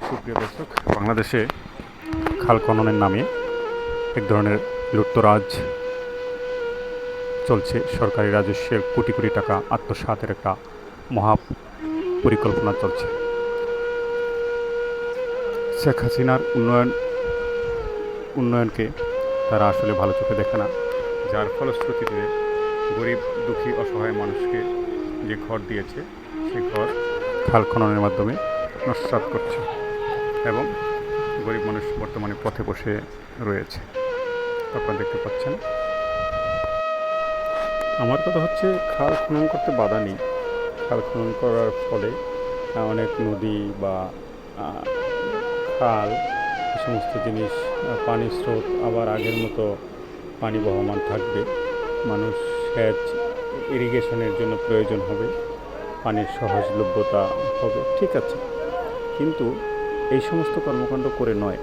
সুপ্রিয় দর্শক, বাংলাদেশে খাল খননের নামে এক ধরনের লুটতরাজ চলছে। সরকারি রাজস্বের কোটি কোটি টাকা আত্মসাতের একটা মহা পরিকল্পনা চলছে। শেখ হাসিনার উন্নয়নকে তারা আসলে ভালো চোখে দেখে না, যার ফলশ্রুতিতে গরিব দুঃখী অসহায় মানুষকে যে ঘর দিয়েছে সে ঘর খাল খননের মাধ্যমে নস্যাৎ করছে এবং গরিব মানুষ বর্তমানে পথে বসে রয়েছে। আপনারা দেখতে পাচ্ছেন। আমার কথা হচ্ছে, খাল খনন করতে বাধা নেই। খাল খনন করার ফলে অনেক নদী বা খাল এ সমস্ত জিনিস পানির স্রোত আবার আগের মতো পানি বহমান থাকবে। মানুষ সেচ ইরিগেশনের জন্য প্রয়োজন হবে, পানির সহজলভ্যতা হবে, ঠিক আছে, কিন্তু এই সমস্ত কর্মকাণ্ড করে নয়।